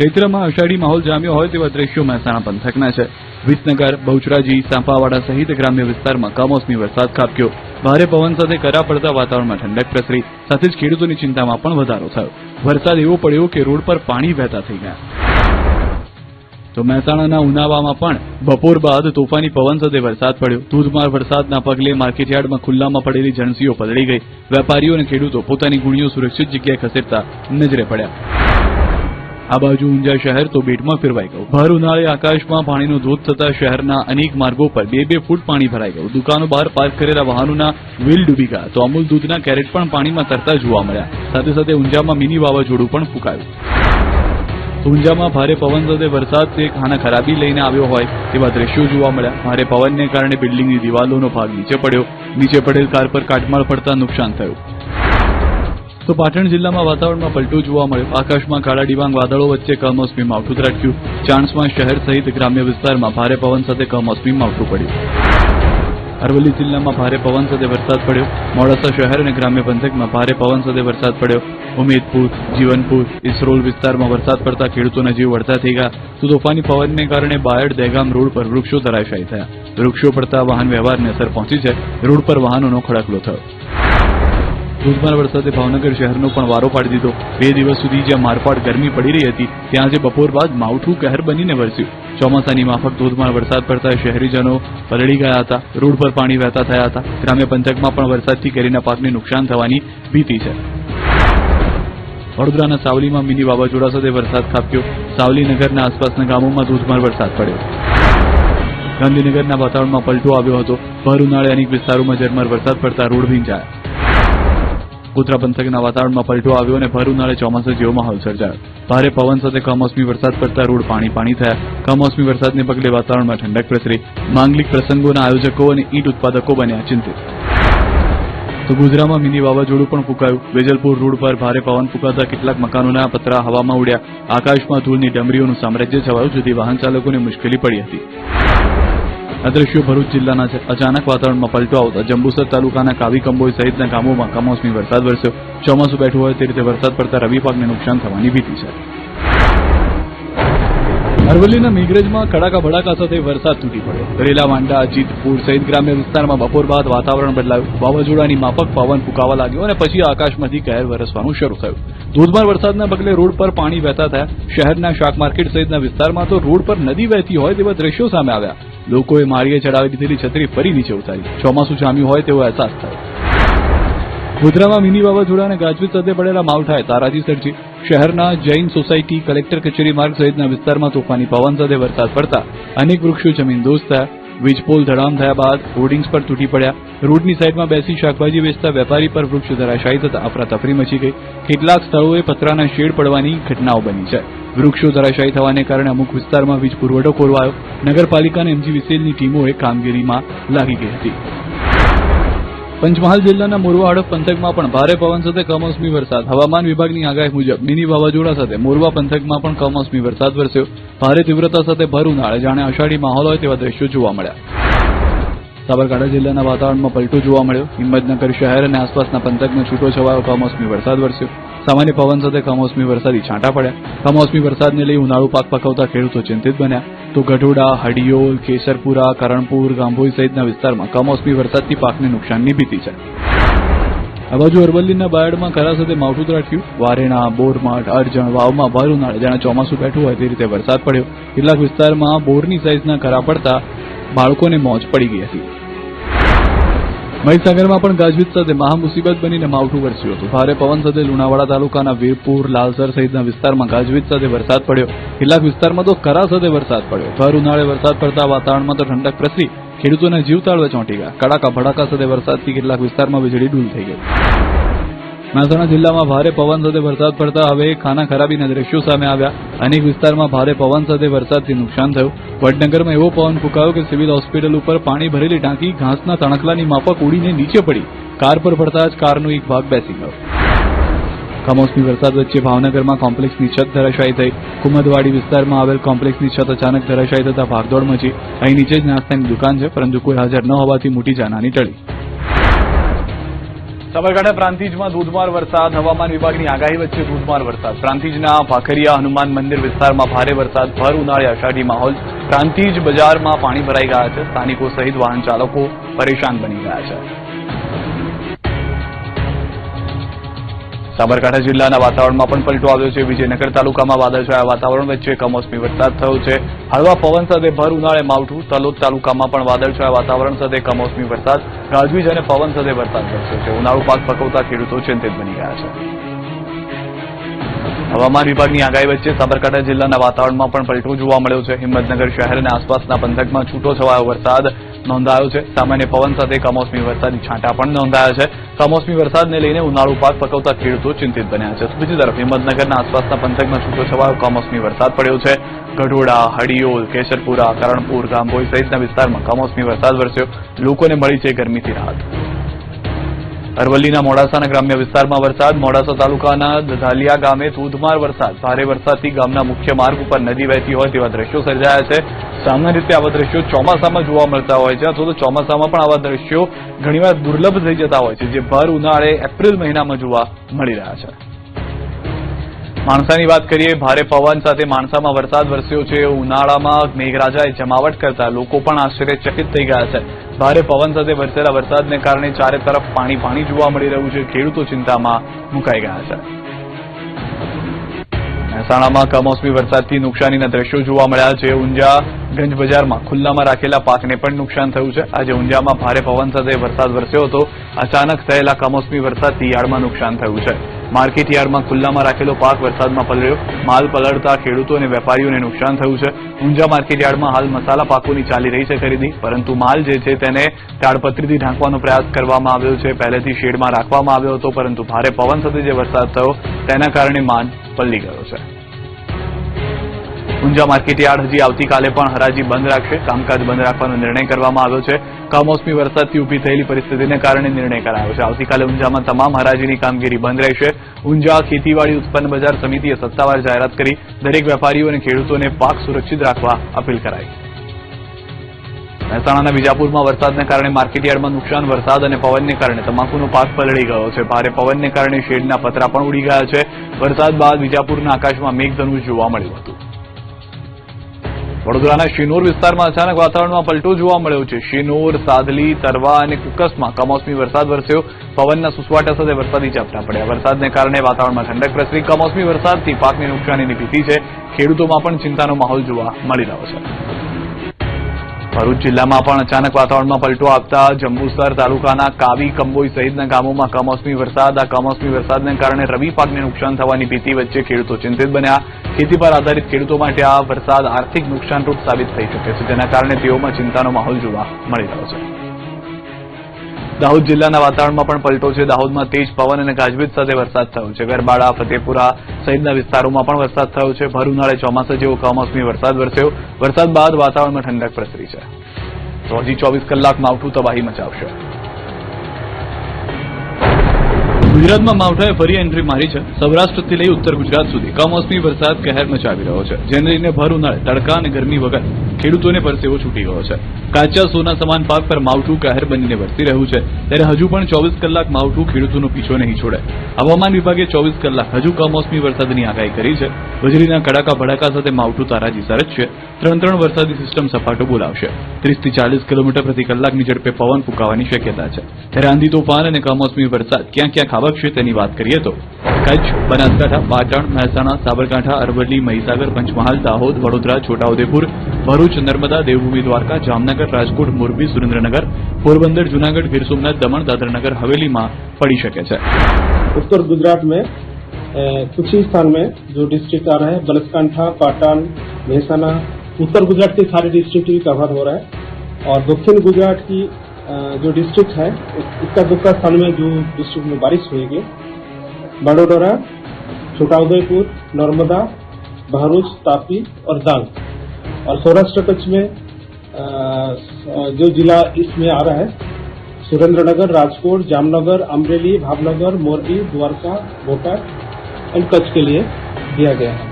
ચૈત્રમાં અષાઢી માહોલ જામ્યો હોય તેવા દ્રશ્યો મહેસાણા પંથકના છે. વિસનગર, બહુચરાજી, સાંપાવાડા સહિત ગ્રામ્ય વિસ્તારમાં કમોસમી વરસાદ ખાબક્યો. ભારે પવન સાથે કરા પડતા વાતાવરણમાં ઠંડક પ્રસરી. સાથે જ ખેડૂતોની ચિંતામાં પણ વધારો થયો. વરસાદ એવો પડ્યો કે રોડ પર પાણી વહેતા થઈ ગયા. તો મહેસાણાના ઉનાવામાં પણ બપોર બાદ તોફાની પવન સાથે વરસાદ પડ્યો. ધોધમાર વરસાદના પગલે માર્કેટયાર્ડમાં ખુલ્લામાં પડેલી જણસીઓ પલળી ગઈ. વેપારીઓ અને ખેડૂતો પોતાની ગુણીઓ સુરક્ષિત જગ્યાએ ખસેડતા નજરે પડ્યા. આ બાજુ ઊંઝા શહેર તો બેટમાં ફેરવાઈ ગયું. ભર ઉનાળે આકાશમાં પાણીનો ધોધ થતા શહેરના અનેક માર્ગો પર 2-2 ફૂટ પાણી ભરાઈ ગયું. દુકાનો બહાર પાર્ક કરેલા વાહનોના વ્હીલ ડૂબી ગયા તો અમૂલ દૂધના કેરેટ પણ પાણીમાં તરતા જોવા મળ્યા. સાથે સાથે ઊંઝામાં મિની વાવાઝોડું પણ ફૂંકાયું. ઊંઝામાં ભારે પવન સાથે વરસાદ ખાના ખરાબી લઈને આવ્યો હોય તેવા દ્રશ્યો જોવા મળ્યા. ભારે પવનને કારણે બિલ્ડિંગની દિવાલોનો ભાગ નીચે પડ્યો. નીચે પડેલ કાર પર કાટમાળ પડતા નુકસાન થયું. તો પાટણ જિલ્લામાં વાતાવરણમાં પલટો જોવા મળ્યો. આકાશમાં કાળા ડિબાંગ વાદળો વચ્ચે કમોસમી માવઠું ત્રાટક્યું. ચાણસ્મા શહેર સહિત ગ્રામ્ય વિસ્તારમાં ભારે પવન સાથે કમોસમી માવઠું પડ્યું. અરવલ્લી જિલ્લામાં ભારે પવન સાથે વરસાદ પડ્યો. મોડાસા શહેર અને ગ્રામ્ય પંથકમાં ભારે પવન સાથે વરસાદ પડ્યો. ઉમેદપુર, જીવનપુર, ઇસરોલ વિસ્તારમાં વરસાદ પડતા ખેડૂતોના જીવ વળતા થઈ ગયા. તો તોફાની પવનને કારણે બાયડ દહેગામ રોડ પર વૃક્ષો ધરાશાયી થયા. વૃક્ષો પડતા વાહન વ્યવહારને અસર પહોંચી છે. રોડ પર વાહનોનો ખડકલો થયો. ધોધમાર વરસાદે ભાવનગર શહેરનો પણ વારો પાડી દીધો. 2 દિવસ સુધી જ્યાં મારપાટ ગરમી પડી રહી હતી ત્યાં આજે બપોર બાદ માવઠું કહેર બનીને વરસ્યું. ચોમાસાની માફક ધોધમાર વરસાદ પડતા શહેરીજનો પલળી ગયા હતા. રોડ પર પાણી વહેતા થયા હતા. ગ્રામ્ય પંથકમાં પણ વરસાદથી કેરીના પાકને નુકસાન થવાની ભીતિ છે. વડોદરાના સાવલીમાં મિની વાવાઝોડા સાથે વરસાદ ખાબક્યો. સાવલી નગરના આસપાસના ગામોમાં ધોધમાર વરસાદ પડ્યો. ગાંધીનગરના વાતાવરણમાં પલટો આવ્યો હતો. ભર ઉનાળે અનેક વિસ્તારોમાં ઝરમર વરસાદ પડતા રોડ ભીંજાયા. ગોધરા પંથકના વાતાવરણમાં પલટો આવ્યો અને ભર ઉનાળે ચોમાસા જેવો માહોલ સર્જાયો. ભારે પવન સાથે કમોસમી વરસાદ પડતા રોડ પાણી થયા. કમોસમી વરસાદને પગલે વાતાવરણમાં ઠંડક પ્રસરી. માંગલિક પ્રસંગોના આયોજકો અને ઈંટ ઉત્પાદકો બન્યા ચિંતિત. તો ગુજરાતમાં મિની વાવાઝોડું પણ ફૂંકાયું. વેજલપુર રોડ પર ભારે પવન ફૂંકાતા કેટલાક મકાનોના પતરા હવામાં ઉડ્યા. આકાશમાં ધૂળની ડમરીઓનું સામ્રાજ્ય છવાયું, જેથી વાહન ચાલકોને મુશ્કેલી પડી હતી. આ દ્રશ્યો ભરૂચ જિલ્લાના છે. અચાનક વાતાવરણમાં પલટો આવતા જંબુસર તાલુકાના કાવી કંબોઈ સહિતના ગામોમાં કમોસમી વરસાદ વરસ્યો. ચોમાસું બેઠું હોય તે રીતે વરસાદ પડતા રવિ પાકને નુકસાન થવાની ભીતિ છે. અરવલ્લીના મેઘરજમાં કડાકા ભડાકા સાથે વરસાદ તૂટી પડ્યો. રેલા, વાંડા, જીતપુર સહિત ગ્રામ્ય વિસ્તારમાં બપોર બાદ વાતાવરણ બદલાયું. વાવાઝોડાની માફક પવન ફૂંકાવા લાગ્યો અને પછી આકાશમાંથી કહેર વરસવાનું શરૂ થયું. ધોધમાર વરસાદના પગલે રોડ પર પાણી વહેતા થયા. શહેરના શાક માર્કેટ સહિતના વિસ્તારમાં તો રોડ પર નદી વહેતી હોય તેવા દ્રશ્યો સામે આવ્યા. લોકોએ માળીએ ચડાવી દીધેલી છત્રી ફરી નીચે ઉતારી. ચોમાસું જામ્યું હોય તેવો અહેસાસ થયો. ગોધરામાં મિની વાવાઝોડા અને ગાજવીજ સાથે પડેલા માવઠાએ તારાજી સર્જી. શહેરના જૈન સોસાયટી, કલેક્ટર કચેરી માર્ગ સહિતના વિસ્તારમાં તોફાની પવન સાથે વરસાદ પડતા અનેક વૃક્ષો જમીનદોસ્ત થયા. વીજપોલ ધડામ થયા બાદ હોર્ડિંગ્સ પર તૂટી પડ્યા. રોડની સાઈડમાં બેસી શાકભાજી વેચતા વેપારી પર વૃક્ષ ધરાશાયી થતા અફરાતફરી મચી ગઈ. કેટલાક સ્થળોએ પતરાના શેડ પડવાની ઘટનાઓ બની છે. વૃક્ષો ધરાશાયી થવાને કારણે અમુક વિસ્તારમાં વીજ પુરવઠો ખોરવાયો. નગરપાલિકા અને MGVCLની ટીમોએ કામગીરીમાં લાગી ગઈ હતી. પંચમહાલ જિલ્લાના મોરવા હડફ પંથકમાં પણ ભારે પવન સાથે કમોસમી વરસાદ. હવામાન વિભાગની આગાહી મુજબ મિની વાવાઝોડા સાથે મોરવા પંથકમાં પણ કમોસમી વરસાદ વરસ્યો. ભારે તીવ્રતા સાથે ભર ઉનાળે જાણે અષાઢી માહોલ હોય તેવા દ્રશ્યો જોવા મળ્યા. સાબરકાંઠા જિલ્લાના વાતાવરણમાં પલટો જોવા મળ્યો. હિંમતનગર શહેર અને આસપાસના પંથકમાં છૂટો છવાયો કમોસમી વરસાદ વરસ્યો. સામાન્ય પવન સાથે કમોસમી વરસાદી છાંટા પડ્યા. કમોસમી વરસાદને લઈ ઉનાળુ પાક પકવતા ખેડૂતો ચિંતિત બન્યા. તો ગઢોડા, હડિયોલ, કેસરપુરા, કરણપુર, ગાંભોઈ સહિતના વિસ્તારમાં કમોસમી વરસાદથી પાકને નુકસાનની ભીતિ છે. આ બાજુ અરવલ્લીના બાયડમાં કરા સાથે માવઠું ત્રાટક્યું. વારેણા, બોરમઠ, અરજણ, વાવમાં ભર ઉનાળે જાણે ચોમાસું બેઠું હોય તે રીતે વરસાદ પડ્યો. કેટલાક વિસ્તારમાં બોરની સાઈઝના કરા પડતા બાળકોને મોજ પડી ગઈ હતી. મહીસાગરમાં પણ ગાજવીજ સાથે મહામુસીબત બનીને માવઠું વરસ્યું હતું. ભારે પવન સાથે લુણાવાડા તાલુકાના વીરપુર, લાલસર સહિતના વિસ્તારમાં ગાજવીજ સાથે વરસાદ પડ્યો. કેટલાક વિસ્તારમાં તો કરા સાથે વરસાદ પડ્યો. ભર ઉનાળે વરસાદ પડતા વાતાવરણમાં તો ઠંડક પ્રસરી. ખેડૂતોના જીવ તાળવે ચોંટી ગયા. કડાકા ભડાકા સાથે વરસાદથી કેટલાક વિસ્તારમાં વીજળી ડૂલ થઈ ગઈ. મહેસાણા જિલ્લામાં ભારે પવન સાથે વરસાદ પડતા હવે ખાના ખરાબીના દ્રશ્યો સામે આવ્યા. અનેક વિસ્તારમાં ભારે પવન સાથે વરસાદથી નુકસાન થયું. વડનગરમાં એવો પવન ફૂંકાયો કે સિવિલ હોસ્પિટલ ઉપર પાણી ભરેલી ટાંકી ઘાસના તણખલાની માફક ઉડીને નીચે પડી. કાર પર પડતા જ કારનો એક ભાગ બેસી ગયો. કમોસમી વરસાદ વચ્ચે ભાવનગરમાં કોમ્પ્લેક્સની છત ધરાશાયી થઈ. કુમદવાડી વિસ્તારમાં આવેલ કોમ્પ્લેક્સની છત અચાનક ધરાશાયી થતા ભાગદોડ મચી. અહીં નીચે જ નાસ્તાની દુકાન છે, પરંતુ કોઈ હાજર ન હોવાથી મોટી જાનહાની ટળી. સાબરકાંઠા પ્રાંતિજમાં ધોધમાર વરસાદ. હવામાન વિભાગની આગાહી વચ્ચે ધોધમાર વરસાદ. પ્રાંતિજના ભાખરિયા હનુમાન મંદિર વિસ્તારમાં ભારે વરસાદ. ભર ઉનાળે અષાઢી માહોલ. પ્રાંતિજ બજારમાં પાણી ભરાઈ ગયા છે. સ્થાનિકો સહિત વાહન ચાલકો પરેશાન બની ગયા છે. સાબરકાંઠા જિલ્લાના વાતાવરણમાં પણ પલટો આવ્યો છે. વિજયનગર તાલુકામાં વાદળછાયા વાતાવરણ વચ્ચે કમોસમી વરસાદ થયો છે. હળવા પવન સાથે ભર ઉનાળે માવઠું. તલોદ તાલુકામાં પણ વાદળછાયા વાતાવરણ સાથે કમોસમી વરસાદ. ગાજવીજ અને પવન સાથે વરસાદ વરસ્યો છે. ઉનાળુ પાક પકવતા ખેડૂતો ચિંતિત બની ગયા છે. હવામાન વિભાગની આગાહી વચ્ચે સાબરકાંઠા જિલ્લાના વાતાવરણમાં પણ પલટો જોવા મળ્યો છે. હિંમતનગર શહેર અને આસપાસના પંથકમાં છૂટો છવાયો વરસાદ નોંધાયો છે. સામાન્ય પવન સાથે કમોસમી વરસાદી છાંટા પણ નોંધાયા છે. કમોસમી વરસાદને લઈને ઉનાળુ પાક પકવતા ખેડૂતો ચિંતિત બન્યા છે. બીજી તરફ હિંમતનગરના આસપાસના પંથકમાં છૂટો છવાયો કમોસમી વરસાદ પડ્યો છે. ગઢોડા, હડિયોલ, કેશરપુરા, કરણપુર, ગામભોઈ સહિતના વિસ્તારમાં કમોસમી વરસાદ વરસ્યો. લોકોને મળી છે ગરમીથી રાહત. અરવલ્લીના મોડાસાના ગ્રામ્ય વિસ્તારમાં વરસાદ. મોડાસા તાલુકાના દધાલિયા ગામે ધોધમાર વરસાદ. ભારે વરસાદથી ગામના મુખ્ય માર્ગ ઉપર નદી વહેતી હોય તેવા દ્રશ્યો સર્જાયા છે. સામાન્ય રીતે આવા દ્રશ્યો ચોમાસામાં જોવા મળતા હોય છે અથવા તો ચોમાસામાં પણ આવા દ્રશ્યો ઘણીવાર દુર્લભ થઈ જતા હોય છે, જે ભર ઉનાળે એપ્રિલ મહિનામાં જોવા મળી રહ્યા છે. માણસાની વાત કરીએ. ભારે પવન સાથે માણસામાં વરસાદ વરસ્યો છે. ઉનાળામાં મેઘરાજાએ જમાવટ કરતા લોકો પણ આશ્ચર્યચકિત થઈ ગયા છે. ભારે પવન સાથે વરસેલા વરસાદને કારણે ચારે તરફ પાણી જોવા મળી રહ્યું છે. ખેડૂતો ચિંતામાં મુકાઈ ગયા છે. મહેસાણામાં કમોસમી વરસાદથી નુકસાનીના દ્રશ્યો જોવા મળ્યા છે. ઊંઝા ગંજ બજારમાં ખુલ્લામાં રાખેલા પાકને પણ નુકસાન થયું છે. આજે ઊંઝામાં ભારે પવન સાથે વરસાદ વરસ્યો હતો. અચાનક થયેલા કમોસમી વરસાદથી યાર્ડમાં નુકસાન થયું છે. માર્કેટ યાર્ડમાં ખુલ્લામાં રાખેલો પાક વરસાદમાં પલળ્યો. માલ પલળતા ખેડૂતો અને વેપારીઓને નુકસાન થયું છે. ઊંઝા માર્કેટ યાર્ડમાં હાલ મસાલા પાકોની ચાલી રહી છે ખરીદી, પરંતુ માલ જે છે તેને તાડપત્રીથી ઢાંકવાનો પ્રયાસ કરવામાં આવ્યો છે. પહેલેથી શેડમાં રાખવામાં આવ્યો હતો, પરંતુ ભારે પવન સાથે જે વરસાદ થયો તેના કારણે માલ પલળી ગયો છે. ઊંઝા માર્કેટ યાર્ડ હજી આવતીકાલે પણ હરાજી બંધ રાખશે. કામકાજ બંધ રાખવાનો નિર્ણય કરવામાં આવ્યો છે. કમોસમી વરસાદથી ઉભી થયેલી પરિસ્થિતિને કારણે નિર્ણય કરાયો છે. આવતીકાલે ઊંઝામાં તમામ હરાજીની કામગીરી બંધ રહેશે. ઊંઝા ખેતીવાડી ઉત્પન્ન બજાર સમિતિએ સત્તાવાર જાહેરાત કરી દરેક વેપારીઓ અને ખેડૂતોને પાક સુરક્ષિત રાખવા અપીલ કરાઈ. મહેસાણાના વિજાપુરમાં વરસાદને કારણે માર્કેટયાર્ડમાં નુકસાન. વરસાદ અને પવનને કારણે તમાકુનો પાક પલળી ગયો છે. ભારે પવનને કારણે શેડના પતરા પણ ઉડી ગયા છે. વરસાદ બાદ વિજાપુરના આકાશમાં મેઘધનુષ જોવા મળ્યું હતું. વડોદરાના શિનોર વિસ્તારમાં અચાનક વાતાવરણમાં પલટો જોવા મળ્યો છે. શિનોર, સાદલી, તરવા અને કુકસમાં કમોસમી વરસાદ વરસ્યો. પવનના સુસવાટા સાથે વરસાદી ઝાપટા પડ્યા. વરસાદને કારણે વાતાવરણમાં ઠંડક પ્રસરી. કમોસમી વરસાદથી પાકની નુકસાનીની ભીતિ છે. ખેડૂતોમાં પણ ચિંતાનો માહોલ જોવા મળી રહ્યો છે. ભરૂચ જિલ્લામાં પણ અચાનક વાતાવરણમાં પલટો આપતા જંબુસર તાલુકાના કાવી, કંબોઈ સહિતના ગામોમાં કમોસમી વરસાદ. આ કમોસમી વરસાદને કારણે રવિ પાકને નુકસાન થવાની ભીતિ વચ્ચે ખેડૂતો ચિંતિત બન્યા. ખેતી પર આધારિત ખેડૂતો માટે આ વરસાદ આર્થિક નુકસાનરૂપ સાબિત થઈ શકે છે, જેના કારણે તેઓમાં ચિંતાનો માહોલ જોવા મળી રહ્યો છે. દાહોદ જિલ્લાના વાતાવરણમાં પણ પલટો છે. દાહોદમાં તેજ પવન અને ગાજવીજ સાથે વરસાદ થયો છે. ગરબાડા, ફતેપુરા સહિતના વિસ્તારોમાં પણ વરસાદ થયો છે. ભર ઉનાળે ચોમાસા જેવો કમોસમી વરસાદ વરસ્યો. વરસાદ બાદ વાતાવરણમાં ઠંડક પ્રસરી છે. તો હજી 24 કલાક માવઠું તબાહી મચાવશે. ગુજરાતમાં માવઠાએ ફરી એન્ટ્રી મારી છે. સૌરાષ્ટ્રથી લઈ ઉત્તર ગુજરાત સુધી કમોસમી વરસાદ કહેર મચાવી રહ્યો છે, જેને લઈને ભર ઉનાળે તડકા અને ગરમી વગર ખેડૂતોને પરસેવો છૂટી ગયો છે. કાચા સોના સમાન પાક પર માવઠું કહેર બનીને વરસી રહ્યું છે, ત્યારે હજુ પણ 24 કલાક માવઠું ખેડૂતોનો પીછો નહીં છોડે. હવામાન વિભાગે 24 કલાક હજુ કમોસમી વરસાદની આગાહી કરી છે. વીજળીના કડાકા ભડાકા સાથે માવઠું તારાજી સરજશે. 3 વરસાદી સિસ્ટમ સપાટો બોલાવશે. 30 થી 40 કિલોમીટર પ્રતિ કલાકની ઝડપે પવન ફૂંકાવાની શક્યતા છે. ત્યારે આંધી તોફાન અને કમોસમી વરસાદ ક્યાં ક્યાં ખાબકશે તેની વાત કરીએ તો કચ્છ, બનાસકાંઠા, પાટણ, મહેસાણા, સાબરકાંઠા, અરવલ્લી, મહીસાગર, પંચમહાલ, દાહોદ, વડોદરા, છોટાઉદેપુર, ભરૂચ, નર્મદા, દેવભૂમિ દ્વારકા, જામનગર, રાજકોટ, મોરબી, सुरेंद्रनगर, पोरबंदर, जूनागढ़, गिर सोमनाथ, दमन, दादरा नगर हवेली में पड़ी सके छे। उत्तर गुजरात में कुछ ही स्थान में जो डिस्ट्रिक्ट आ रहा है, बनासकांठा, पाटन, मेहसाणा, उत्तर गुजरात के सारे डिस्ट्रिक्ट भी कवर हो रहा है। और दक्षिण गुजरात की जो डिस्ट्रिक्ट है, इसका दूसरा स्थान में जो डिस्ट्रिक्ट में बारिश होगी, बड़ोदरा, छोटाउदेपुर, नर्मदा, भरूच, तापी और डांग। और सौराष्ट्र कच्छ में जो जिला इसमें आ रहा है, सुरेंद्रनगर, राजकोट, जामनगर, अमरेली, भावनगर, मोरबी, द्वारका, बोटाद एंड कच्छ के लिए दिया गया है।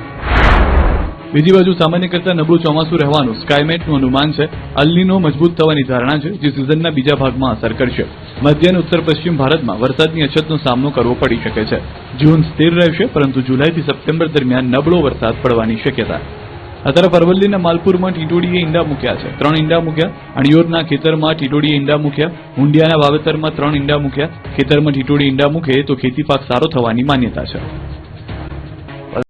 બીજી બાજુ સામાન્ય કરતા નબળું ચોમાસું રહેવાનું સ્કાયમેટનું અનુમાન છે. અલ્નીનો મજબૂત થવાની ધારણા છે, જે સિઝનના બીજા ભાગમાં અસર કરશે. મધ્ય અને ઉત્તર પશ્ચિમ ભારતમાં વરસાદની અછતનો સામનો કરવો પડી શકે છે. જૂન સ્થિર રહેશે, પરંતુ જુલાઈથી સપ્ટેમ્બર દરમિયાન નબળો વરસાદ પડવાની શક્યતા. આ તરફ અરવલ્લીના માલપુરમાં ટીટોડીએ ઈંડા મૂક્યા છે. 3 ઈંડા મૂક્યા. અણિયોરના ખેતરમાં ટીટોડીએ ઈંડા મૂક્યા. ઊંડિયાના વાવેતરમાં 3 ઈંડા મૂક્યા. ખેતરમાં ટીટોડી ઈંડા મૂકે તો ખેતી પાક સારો થવાની માન્યતા છે.